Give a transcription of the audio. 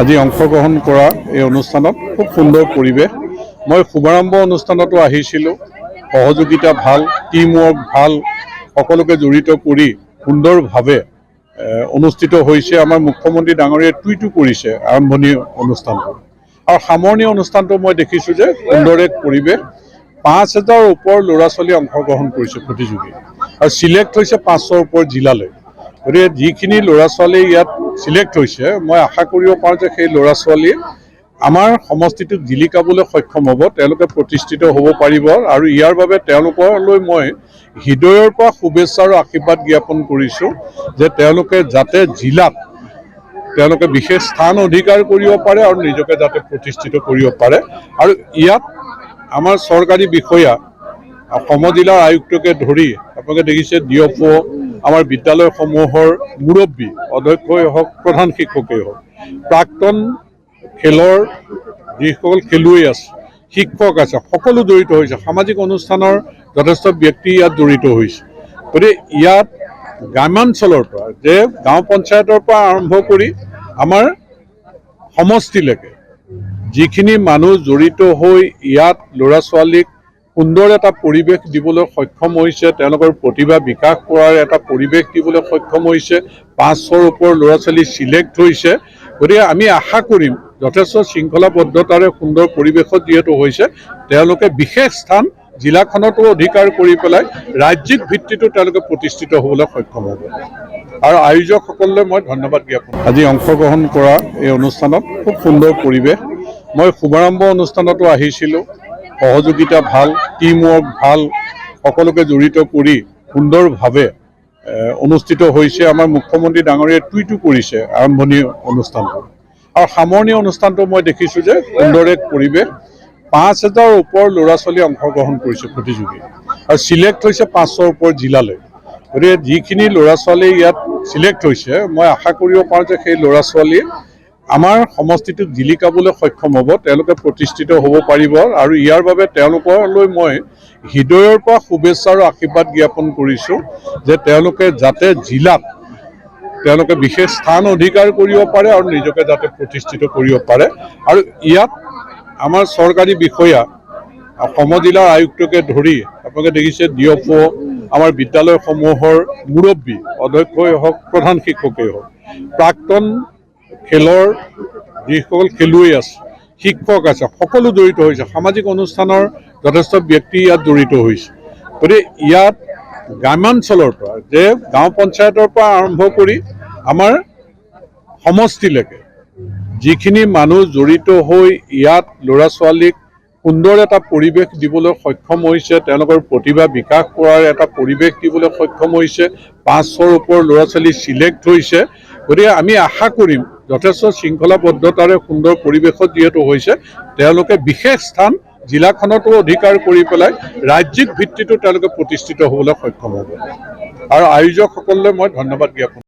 আজি অংশগ্ৰহণ কৰা এই অনুষ্ঠানত খুব সুন্দৰ পৰিৱেশ। মই শুভাৰম্ভ অনুষ্ঠানতো আহিছিলোঁ। সহযোগিতা ভাল, টিম ৱৰ্ক ভাল, সকলোকে জড়িত কৰি সুন্দৰভাৱে অনুষ্ঠিত হৈছে। আমাৰ মুখ্যমন্ত্ৰী ডাঙৰীয়াই টুইটো কৰিছে আৰম্ভণি অনুষ্ঠানটো, আৰু সামৰণি অনুষ্ঠানটো মই দেখিছোঁ যে সুন্দৰ এক পৰিৱেশ। ৫,০০০ৰ ওপৰ ল'ৰা ছোৱালী অংশগ্ৰহণ কৰিছে প্ৰতিযোগী, আৰু চিলেক্ট হৈছে ৫০০ৰ ওপৰ জিলালৈ। গতিকে যিখিনি ল'ৰা ছোৱালী ইয়াত চিলেক্ট হৈছে, মই আশা কৰিব পাৰোঁ যে সেই ল'ৰা ছোৱালীয়ে আমাৰ সমষ্টিটোক জিলিকাবলৈ সক্ষম হ'ব, তেওঁলোকে প্ৰতিষ্ঠিত হ'ব পাৰিব। আৰু ইয়াৰ বাবে তেওঁলোকলৈ মই হৃদয়ৰ পৰা শুভেচ্ছা আৰু আশীৰ্বাদ জ্ঞাপন কৰিছোঁ যে তেওঁলোকে যাতে জিলাত তেওঁলোকে বিশেষ স্থান অধিকাৰ কৰিব পাৰে আৰু নিজকে যাতে প্ৰতিষ্ঠিত কৰিব পাৰে। আৰু ইয়াত আমাৰ চৰকাৰী বিষয়া, সমজিলাৰ আয়ুক্তকে ধৰি আপোনালোকে দেখিছে ডিএফঅ, আমাৰ বিদ্যালয়সমূহৰ মুৰব্বী, অধ্যক্ষই হওক, প্ৰধান শিক্ষকেই হওক, প্ৰাক্তন খেলৰ যিসকল খেলুৱৈ আছে, শিক্ষক আছে, সকলো জড়িত হৈছে। সামাজিক অনুষ্ঠানৰ যথেষ্ট ব্যক্তি ইয়াত জড়িত হৈছে। গতিকে ইয়াত গ্ৰামাঞ্চলৰ পৰা, যে গাঁও পঞ্চায়তৰ পৰা আৰম্ভ কৰি আমাৰ সমষ্টিলৈকে যিখিনি মানুহ জড়িত হৈ ইয়াত ল'ৰা ছোৱালীক সুন্দৰ এটা পৰিৱেশ দিবলৈ সক্ষম হৈছে, তেওঁলোকৰ প্ৰতিভা বিকাশ কৰাৰ এটা পৰিৱেশ দিবলৈ সক্ষম হৈছে। ৫০০ৰ ওপৰ ল'ৰা ছোৱালী চিলেক্ট হৈছে। গতিকে আমি আশা কৰিম যথেষ্ট শৃংখলাবদ্ধতাৰে সুন্দৰ পৰিৱেশত যিহেতু হৈছে, তেওঁলোকে বিশেষ স্থান জিলাখনতো অধিকাৰ কৰি পেলাই ৰাজ্যিক ভিত্তিতো তেওঁলোকে প্ৰতিষ্ঠিত হ'বলৈ সক্ষম হ'ব। আৰু আয়োজকসকললৈ মই ধন্যবাদ জ্ঞাপন। আজি অংশগ্ৰহণ কৰা এই অনুষ্ঠানত খুব সুন্দৰ পৰিৱেশ। মই শুভাৰম্ভ অনুষ্ঠানতো আহিছিলোঁ। সহযোগিতা ভাল, টিম ৱৰ্ক ভাল, সকলোকে জড়িত কৰি সুন্দৰভাৱে অনুষ্ঠিত হৈছে। আমাৰ মুখ্যমন্ত্ৰী ডাঙৰীয়াই টুইটো কৰিছে আৰম্ভণি অনুষ্ঠানটো, আৰু সামৰণি অনুষ্ঠানটো মই দেখিছোঁ যে সুন্দৰ এক পৰিৱেশ। ৫,০০০ৰ ওপৰ ল'ৰা ছোৱালী অংশগ্ৰহণ কৰিছে প্ৰতিযোগী, আৰু চিলেক্ট হৈছে ৫০০ৰ ওপৰ জিলালৈ। গতিকে যিখিনি ল'ৰা ছোৱালী ইয়াত চিলেক্ট হৈছে, মই আশা কৰিব পাৰোঁ যে সেই ল'ৰা ছোৱালীয়ে আমাৰ সমষ্টিটোক জিলিকাবলৈ সক্ষম হ'ব, তেওঁলোকে প্ৰতিষ্ঠিত হ'ব পাৰিব। আৰু ইয়াৰ বাবে তেওঁলোকলৈ মই হৃদয়ৰ পৰা শুভেচ্ছা আৰু আশীৰ্বাদ জ্ঞাপন কৰিছোঁ যে তেওঁলোকে যাতে জিলাত তেওঁলোকে বিশেষ স্থান অধিকাৰ কৰিব পাৰে আৰু নিজকে যাতে প্ৰতিষ্ঠিত কৰিব পাৰে। আৰু ইয়াত আমাৰ চৰকাৰী বিষয়া, সমজিলাৰ আয়ুক্তকে ধৰি আপোনালোকে দেখিছে ডিএফঅ, আমাৰ বিদ্যালয়সমূহৰ মুৰব্বী, অধ্যক্ষই হওক, প্ৰধান শিক্ষকেই হওক, প্ৰাক্তন খেলৰ যিসকল খেলুৱৈ আছে, শিক্ষক আছে, সকলো জড়িত হৈছে। সামাজিক অনুষ্ঠানৰ যথেষ্ট ব্যক্তি ইয়াত জড়িত হৈছে। গতিকে ইয়াত গ্ৰামাঞ্চলৰ পৰা, যে গাঁও পঞ্চায়তৰ পৰা আৰম্ভ কৰি আমাৰ সমষ্টিলৈকে যিখিনি মানুহ জড়িত হৈ ইয়াত ল'ৰা ছোৱালীক সুন্দৰ এটা পৰিৱেশ দিবলৈ সক্ষম হৈছে, তেওঁলোকৰ প্ৰতিভা বিকাশ কৰাৰ এটা পৰিৱেশ দিবলৈ সক্ষম হৈছে। ৫০০ৰ ওপৰ ল'ৰা ছোৱালী চিলেক্ট হৈছে। গতিকে আমি আশা কৰিম যথেষ্ট শৃংখলাবদ্ধতাৰে সুন্দৰ পৰিৱেশত যিহেতু হৈছে, তেওঁলোকে বিশেষ স্থান জিলাখনতো অধিকাৰ কৰি পেলাই ৰাজ্যিক ভিত্তিতো তেওঁলোকে প্ৰতিষ্ঠিত হ'বলৈ সক্ষম হ'ব। আৰু আয়োজকসকললৈ মই ধন্যবাদ জ্ঞাপন।